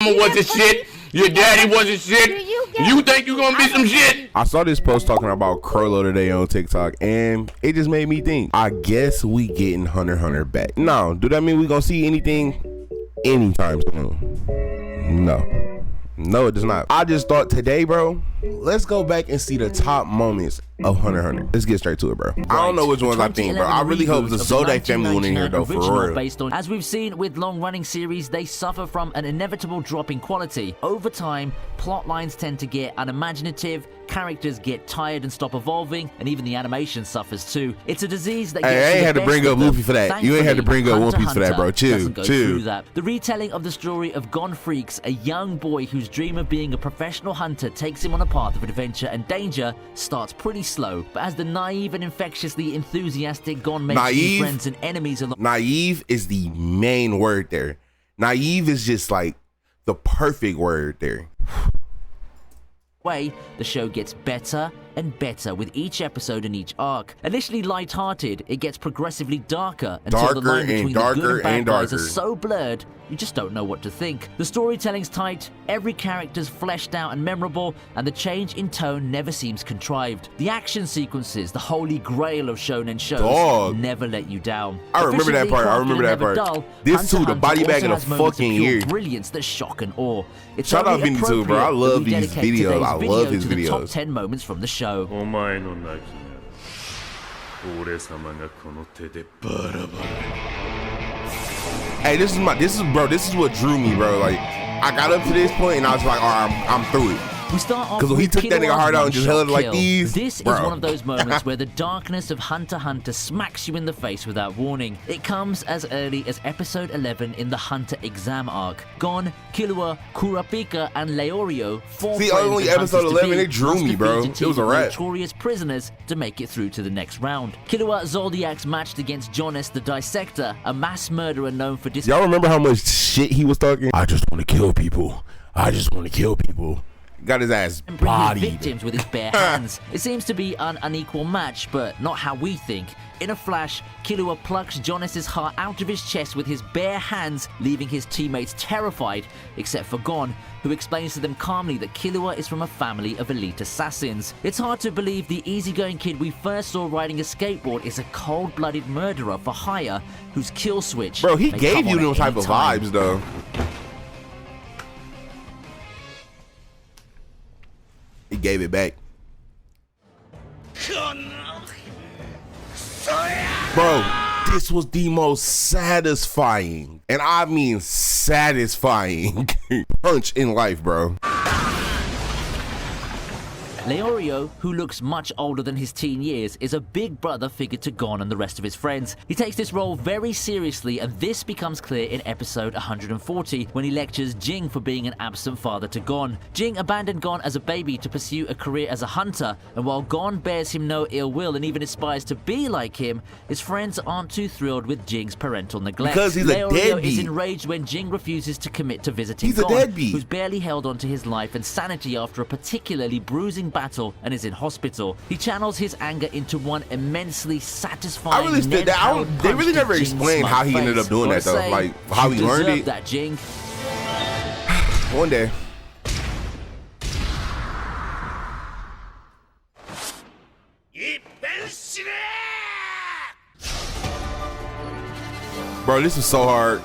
mama wasn't shit. Your daddy wasn't shit. You think you gonna be some shit? I saw this post talking about Crollo today on TikTok, and it just made me think. I guess we getting Hunter x Hunter back. No, do that mean we gonna see anything anytime soon? No, it does not. I just thought today, bro, let's go back and see the top moments of Hunter x Hunter. Let's get straight to it, bro. I don't know which ones I think, bro. I really hope the Zodai family went in here, though, for real. Based on, as we've seen with long-running series, they suffer from an inevitable drop in quality. Over time, plot lines tend to get unimaginative, characters get tired and stop evolving, and even the animation suffers too. It's a disease that gets I ain't had to bring up Luffy for that. You ain't had to bring up One Piece for that, bro. Chill. The retelling of the story of Gon Freaks, a young boy whose dream of being a professional hunter takes him on a path of adventure and danger, starts pretty slow. But as the naive and infectiously enthusiastic Gon makes new friends and enemies along. Naive is the main word there. Naive is just like the perfect word there. Way, the show gets better and better with each episode and each arc. Initially light-hearted, it gets progressively darker until the line between the good and bad guys are so blurred, you just don't know what to think. The storytelling's tight, every character's fleshed out and memorable, and the change in tone never seems contrived. The action sequences, the holy grail of shonen shows, never let you down. I remember that part. Dull, this too, the body bag of the fucking year. Brilliance that shock and awe. It's shout out viniitube, bro. I love these videos. I love his videos. Top 10 moments from the show. Hey, this is what drew me, bro. Like, I got up to this point and I was like, all right, I'm through it. We start off because when he took that nigga heart out and just held it like these. This is one of those moments where the darkness of Hunter x Hunter smacks you in the face without warning. It comes as early as episode 11 in the Hunter exam arc. Gon, Killua, Kurapika, and Leorio, only episode 11, it drew me, bro. It was a wrap. Notorious prisoners to make it through to the next round. Killua Zoldyak's matched against Jonas the Dissector, a mass murderer known for Y'all remember how much shit he was talking? I just want to kill people. I just want to kill people. Got his ass bodied. Victims with his bare hands. It seems to be an unequal match, but not how we think. In a flash, Killua plucks Jonas's heart out of his chest with his bare hands, leaving his teammates terrified, except for Gon, who explains to them calmly that Killua is from a family of elite assassins. It's hard to believe the easygoing kid we first saw riding a skateboard is a cold-blooded murderer for hire whose kill switch. Bro, he gave you those type of vibes, though. He gave it back. Bro, this was the most satisfying, and I mean satisfying, punch in life, bro. Leorio, who looks much older than his teen years, is a big brother figure to Gon and the rest of his friends. He takes this role very seriously, and this becomes clear in episode 140 when he lectures Jing for being an absent father to Gon. Jing abandoned Gon as a baby to pursue a career as a hunter, and while Gon bears him no ill will and even aspires to be like him, his friends aren't too thrilled with Jing's parental neglect. Because he's Leorio a deadbeat. Is enraged when Jing refuses to commit to visiting Gon, who's barely held onto his life and sanity after a particularly bruising battle and is in hospital. He channels his anger into one immensely satisfying. I really stood that. They really never explained how he ended up doing that, though. Like how he learned it. That, Jing. One day. Bro, this is so hard.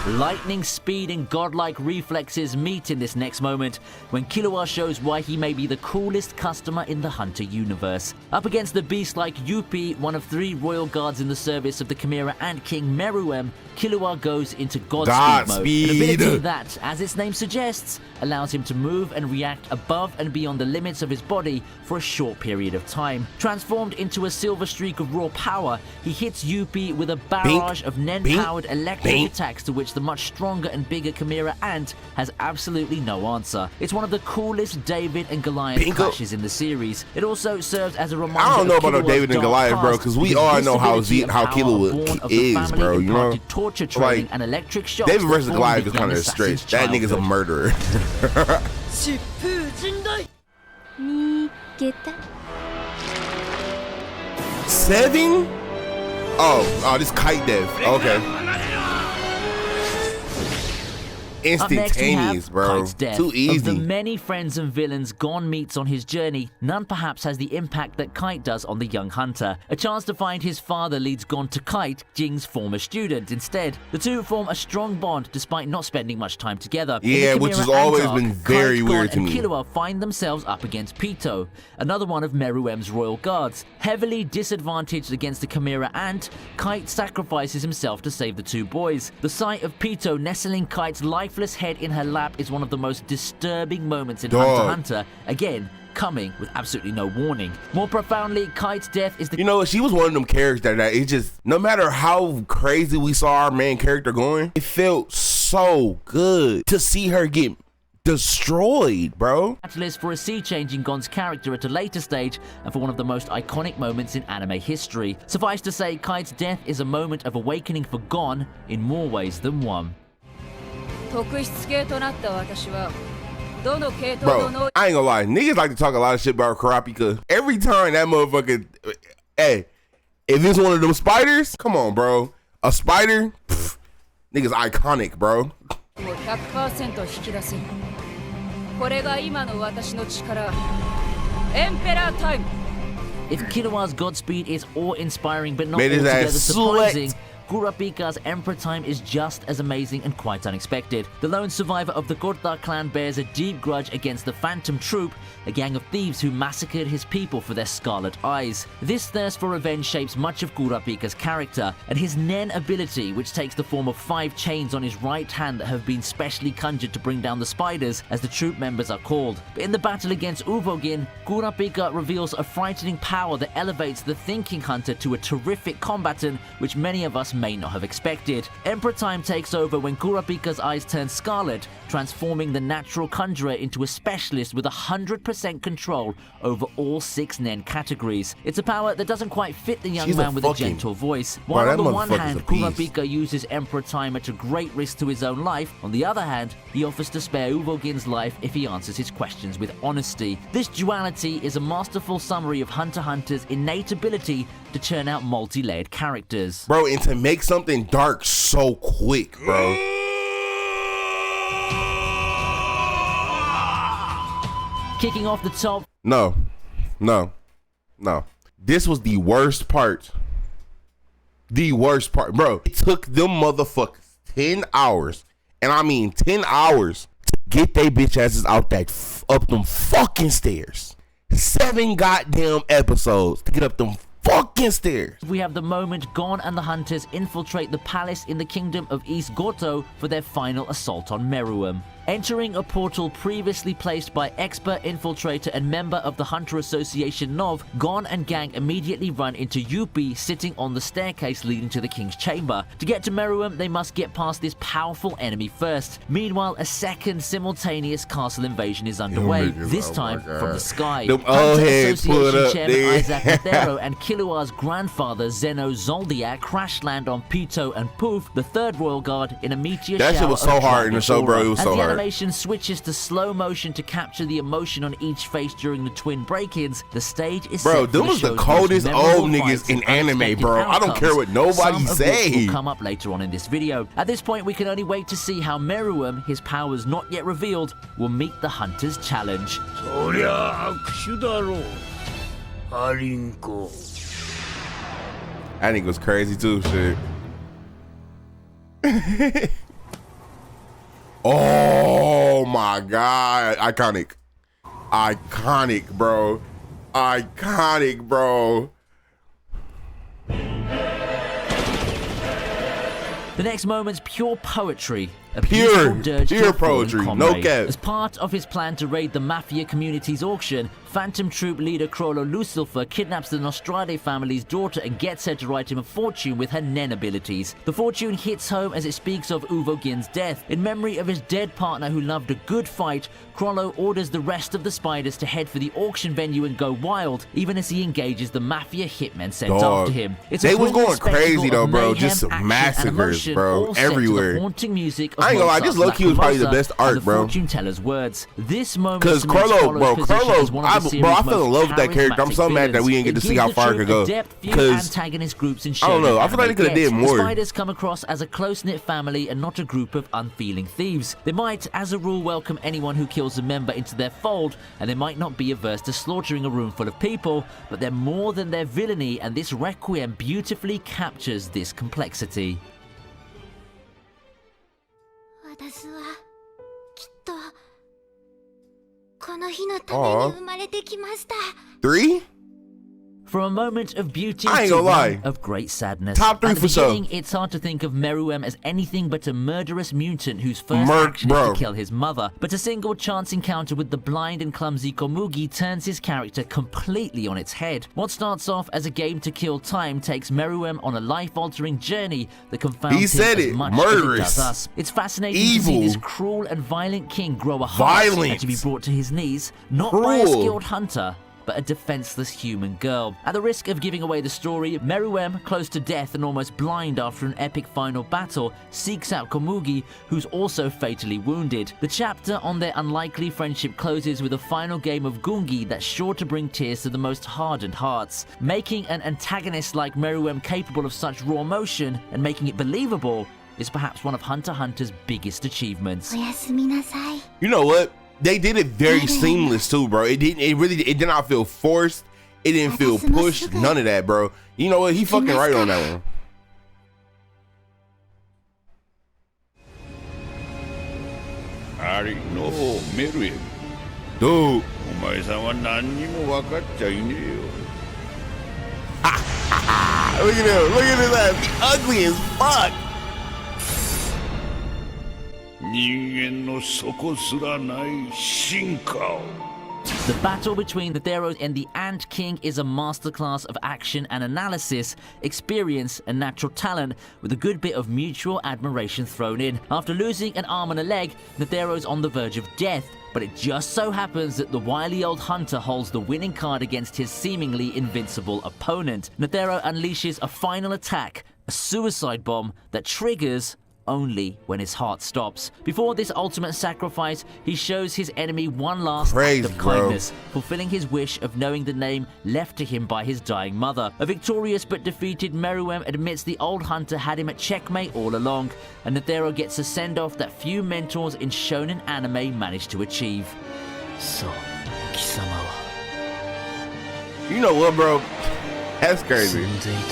Lightning speed and godlike reflexes meet in this next moment when Killua shows why he may be the coolest customer in the Hunter universe. Up against the beast-like Yuppie, one of 3 royal guards in the service of the Chimera and King Meruem, Killua goes into Godspeed mode, an ability that, as its name suggests, allows him to move and react above and beyond the limits of his body for a short period of time. Transformed into a silver streak of raw power, he hits Yuppie with a barrage of Nen-powered electric attacks to which the much stronger and bigger Chimera Ant has absolutely no answer. It's one of the coolest David and Goliath clashes in the series. It also serves as a reminder. I don't know about no David and Goliath, bro, because we all know how Killua is, bro. You know, torture training and electric shocks. David versus Goliath is kind of a stretch. That nigga's a murderer. 7? Oh, this kite dev. Okay. instantaneous, bro. Kite's death. Too easy. Of the many friends and villains Gon meets on his journey, none perhaps has the impact that Kite does on the young hunter. A chance to find his father leads Gon to Kite, Jing's former student. Instead, the two form a strong bond despite not spending much time together. Yeah, which has always been very weird to me. Kite, Gon, and Killua find themselves up against Pito, another one of Meruem's royal guards. Heavily disadvantaged against the Chimera ant, Kite sacrifices himself to save the two boys. The sight of Pito nestling Kite's lifeless head in her lap is one of the most disturbing moments in Hunter x Hunter, again coming with absolutely no warning. More profoundly, Kite's death is the... You know, she was one of them characters that it just, no matter how crazy we saw our main character going, it felt so good to see her get destroyed, bro. Catalyst for a sea change in Gon's character at a later stage and for one of the most iconic moments in anime history. Suffice to say, Kite's death is a moment of awakening for Gon in more ways than one. Bro, I ain't gonna lie, niggas like to talk a lot of shit about Kurapika. Every time that motherfucker, hey, if it's one of them spiders, come on, bro. A spider, pff, niggas iconic, bro. If Killua's Godspeed is awe-inspiring but not Made his altogether ass surprising, sweat. Kurapika's Emperor Time is just as amazing and quite unexpected. The lone survivor of the Gorta clan bears a deep grudge against the Phantom Troop, a gang of thieves who massacred his people for their scarlet eyes. This thirst for revenge shapes much of Kurapika's character, and his Nen ability, which takes the form of 5 chains on his right hand that have been specially conjured to bring down the spiders, as the troop members are called. But in the battle against Uvogin, Kurapika reveals a frightening power that elevates the thinking hunter to a terrific combatant, which many of us may not have expected. Emperor Time takes over when Kurapika's eyes turn scarlet, transforming the natural conjurer into a specialist with 100% control over all 6 Nen categories. It's a power that doesn't quite fit the young man with a gentle voice. While on the one hand, Kurapika uses Emperor Time at a great risk to his own life, on the other hand, he offers to spare Uvogin's life if he answers his questions with honesty. This duality is a masterful summary of Hunter x Hunter's innate ability to churn out multi-layered characters. Bro, and to make something dark so quick, bro. Kicking off the top. No. This was the worst part. The worst part. Bro, it took them motherfuckers 10 hours, and I mean 10 hours, to get they bitch asses out that up them fucking stairs. 7 goddamn episodes to get up them fucking stairs. We have the moment Gon and the Hunters infiltrate the palace in the kingdom of East Gorto for their final assault on Meruem. Entering a portal previously placed by expert infiltrator and member of the Hunter Association Nov, Gon and gang immediately run into Yuppie sitting on the staircase leading to the king's chamber. To get to Meruem, they must get past this powerful enemy first. Meanwhile, a second simultaneous castle invasion is underway, this time from the sky. Hunter Association Chairman Isaac Madero and Killua's grandfather Zeno Zoldiak crash land on Pito and Poof, the third royal guard, in a meteor shower. That shit was so hard in the show, bro. It was so hard. The animation switches to slow motion to capture the emotion on each face during the twin break-ins. The stage is bro, set for them was the coldest old niggas in anime, bro. I don't care what nobody say. Will come up later on in this video. At this point, we can only wait to see how Meruem, his powers not yet revealed, will meet the Hunter's challenge. That nigga was crazy too, shit. Oh my god, iconic, bro. The next moment's pure poetry. Pure poetry, no cap. As part of his plan to raid the Mafia Communities auction, Phantom Troop leader Crollo Lucifer kidnaps the Nostrade family's daughter and gets her to write him a fortune with her Nen abilities. The fortune hits home as it speaks of Uvogin's death. In memory of his dead partner who loved a good fight, Crollo orders the rest of the spiders to head for the auction venue and go wild, even as he engages the Mafia hitmen sent after him. It's they was going spectacle crazy though, bro. mayhem, Just action, massacres, emotion, bro, all set to everywhere. the haunting music of I ain't gonna lie, Mozart's this low-key was probably the Lacrimosa best art, and the bro. fortune teller's words. This moment Cause cements Carlo, position as one of the series' I fell in love with that character. I'm most so mad that we didn't get to charismatic see how villains. far it It could gives go. the depth few Cause antagonist groups in I don't know, I feel like they shonen could have did anime more. The spiders come across as a close-knit family and not a group of unfeeling thieves. They might, as a rule, welcome anyone who kills a member into their fold, and they might not be averse to slaughtering a room full of people, but they're more than their villainy, and this Requiem beautifully captures this complexity. Three? From a moment of beauty I ain't to gonna lie. one of great sadness. Top 3 At the for sure. beginning, it's hard to think of Meruem as anything but a murderous mutant whose first action bro. is to kill his mother. But a single chance encounter with the blind and clumsy Komugi turns his character completely on its head. What starts off as a game to kill time takes Meruem on a life-altering journey that confounds He said him it. as much Murderous. as it does us. It's fascinating to Evil. see this cruel and violent king grow a heart Violent. and to be brought to his knees, not by a Cruel. skilled hunter, but a defenseless human girl. At the risk of giving away the story, Meruem, close to death and almost blind after an epic final battle, seeks out Komugi, who's also fatally wounded. The chapter on their unlikely friendship closes with a final game of Gungi that's sure to bring tears to the most hardened hearts. Making an antagonist like Meruem capable of such raw emotion and making it believable is perhaps one of Hunter x Hunter's biggest achievements. You know what? They did it very seamless too, bro. It did not feel forced. It didn't feel pushed. None of that, bro. You know what? He fucking right on that one. Ari no Meruem. Dude. お前さんは何にも分かっちゃいねえよ。 Look at him. Look at his ass. He ugly as fuck. 人間の底すらない進化を。 The battle between the Theros and the Ant King is a masterclass of action and analysis, experience and natural talent, with a good bit of mutual admiration thrown in. After losing an arm and a leg, Nethero's on the verge of death, but it just so happens that the wily old hunter holds the winning card against his seemingly invincible opponent. Nethero unleashes a final attack, a suicide bomb that triggers only when his heart stops. Before this ultimate sacrifice, he shows his enemy one last act of kindness, fulfilling his wish of knowing the name left to him by his dying mother. A victorious but defeated Meruem admits the old hunter had him at checkmate all along, and Nethero gets a send-off that few mentors in shonen anime manage to achieve. So, Kisama wa. You know what, bro? That's crazy.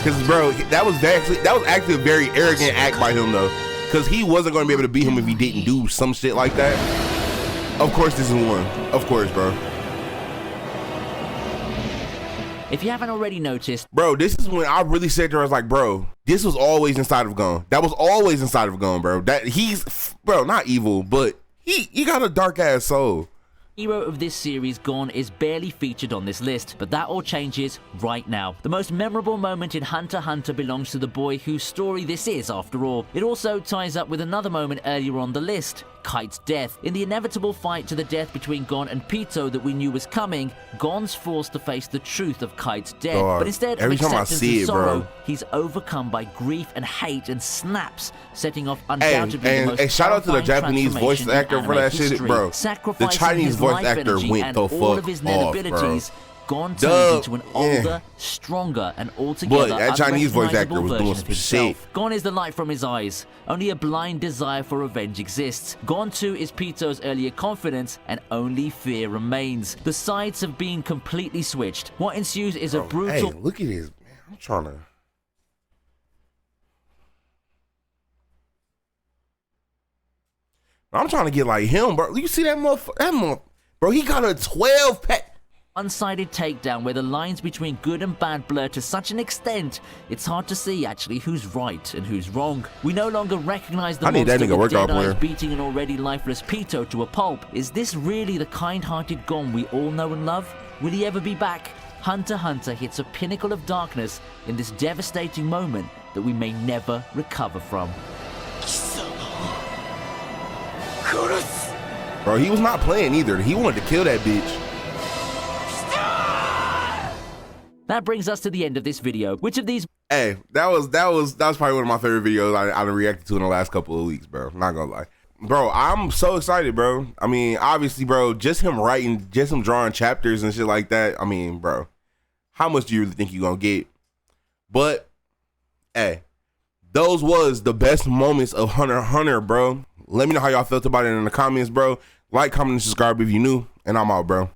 Cause bro, that was actually a very arrogant act by him though. Cause he wasn't gonna be able to beat him if he didn't do some shit like that. Of course this is one. Of course, bro. If you haven't already noticed, bro, this is when I really said to her, I was like, bro, this was always inside of Gon. That was always inside of Gon, bro. That he's, bro, not evil, but he got a dark ass soul. Hero of this series, Gon, is barely featured on this list, but that all changes right now. The most memorable moment in Hunter x Hunter belongs to the boy whose story this is, after all. It also ties up with another moment earlier on the list, Kite's death. In the inevitable fight to the death between Gon and Pito that we knew was coming, Gon's forced to face the truth of Kite's death. But instead of acceptance and sorrow, he's overcome by grief and hate and snaps, setting off undoubtedly the most shout out to the Japanese voice actor for that shit, bro. Sacrificing the Chinese his voice life actor energy went and the all fuck of his off, abilities, bro. Gon turns into an older, stronger, and altogether that Chinese voice actor was doing version of some himself. shit. Gon is the light from his eyes. Only a blind desire for revenge exists. Gon too is Pito's earlier confidence, and only fear remains. The sides have been completely switched. What ensues is a brutal... Hey, look at this, man. I'm trying to get like him, bro. You see that motherfucker? Bro, he got a 12-pack. One-sided takedown where the lines between good and bad blur to such an extent, it's hard to see actually who's right and who's wrong. We no longer recognize the monster with dead eyes beating an already lifeless Pito to a pulp. Is this really the kind-hearted Gon we all know and love? Will he ever be back? Hunter x Hunter hits a pinnacle of darkness in this devastating moment that we may never recover from. Bro, he was not playing either. He wanted to kill that bitch. That brings us to the end of this video. Which of these... Hey, that was probably one of my favorite videos I reacted to in the last couple of weeks, bro. Not gonna lie. Bro, I'm so excited, bro. I mean, obviously, bro, just him writing, just him drawing chapters and shit like that. I mean, bro, how much do you really think you gonna get? But, hey, those was the best moments of Hunter x Hunter, bro. Let me know how y'all felt about it in the comments, bro. Like, comment, and subscribe if you new, and I'm out, bro.